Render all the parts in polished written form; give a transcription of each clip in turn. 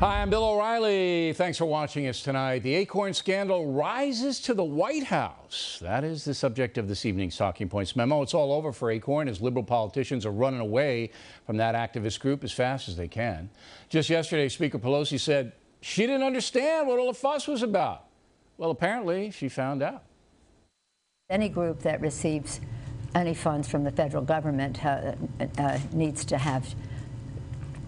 Hi, I'm Bill O'Reilly. Thanks for watching us tonight. The ACORN scandal rises to the White House. That is the subject of this evening's Talking Points memo. It's all over for ACORN as liberal politicians are running away from that activist group as fast as they can. Just yesterday, Speaker Pelosi said she didn't understand what all the fuss was about. Well, apparently she found out. Any group that receives any funds from the federal government needs to have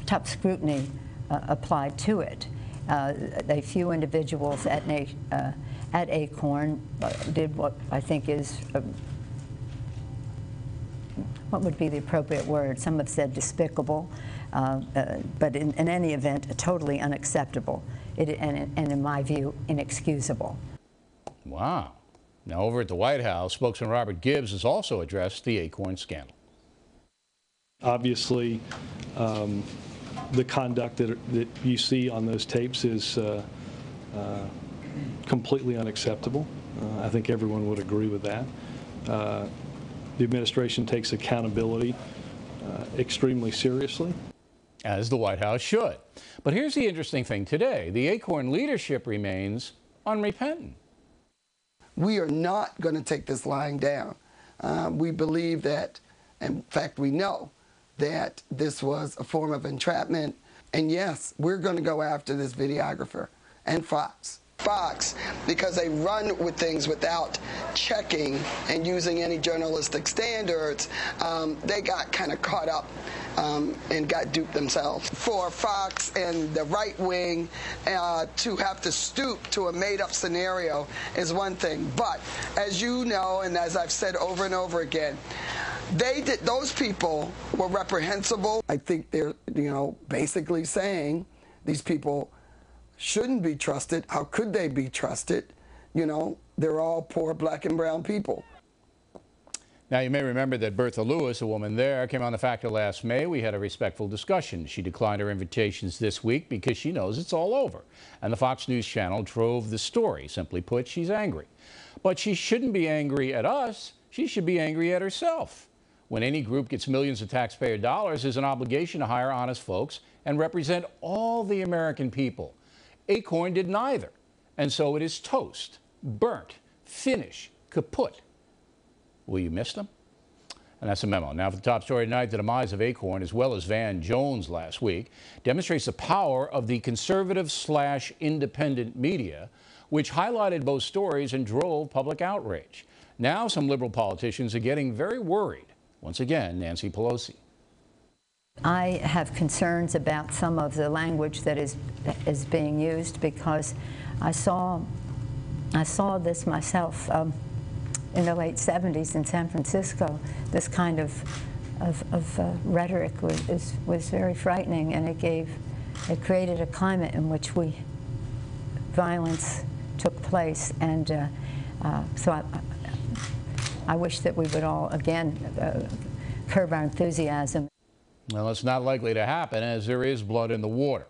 tough scrutiny applied to it. A few individuals at ACORN did what I think is, what would be the appropriate word? Some have said despicable, but in any event, totally unacceptable, and in my view, inexcusable. Wow. Now, over at the White House, spokesman Robert Gibbs has also addressed the ACORN scandal. Obviously, the conduct that you see on those tapes is completely unacceptable. I think everyone would agree with that. The administration takes accountability extremely seriously. As the White House should. But here's the interesting thing today. The ACORN leadership remains unrepentant. We are not going to take this lying down. We believe that, in fact, we know that this was a form of entrapment. And yes, we're going to go after this videographer and Fox. Fox, because they run with things without checking and using any journalistic standards, they got kind of caught up and got duped themselves. For Fox and the right wing to have to stoop to a made-up scenario is one thing. But as you know, and as I've said over and over again, those people were reprehensible. I think they're, basically saying these people shouldn't be trusted. How could they be trusted? They're all poor black and brown people. Now, you may remember that Bertha Lewis, a woman there, came on The Factor last May. We had a respectful discussion. She declined her invitations this week because she knows it's all over. And the Fox News channel drove the story. Simply put, she's angry. But she shouldn't be angry at us. She should be angry at herself. When any group gets millions of taxpayer dollars, there's an obligation to hire honest folks and represent all the American people. ACORN did neither. And so it is toast, burnt, finish, kaput. Will you miss them? And that's a memo. Now for the top story tonight, the demise of ACORN, as well as Van Jones last week, demonstrates the power of the conservative/independent media, which highlighted both stories and drove public outrage. Now some liberal politicians are getting very worried. Once again, Nancy Pelosi. I have concerns about some of the language that is being used because I saw this myself in the late 70s in San Francisco. This kind of rhetoric was very frightening, and it created a climate in which violence took place, and so I wish that we would all again curb our enthusiasm. Well, it's not likely to happen as there is blood in the water.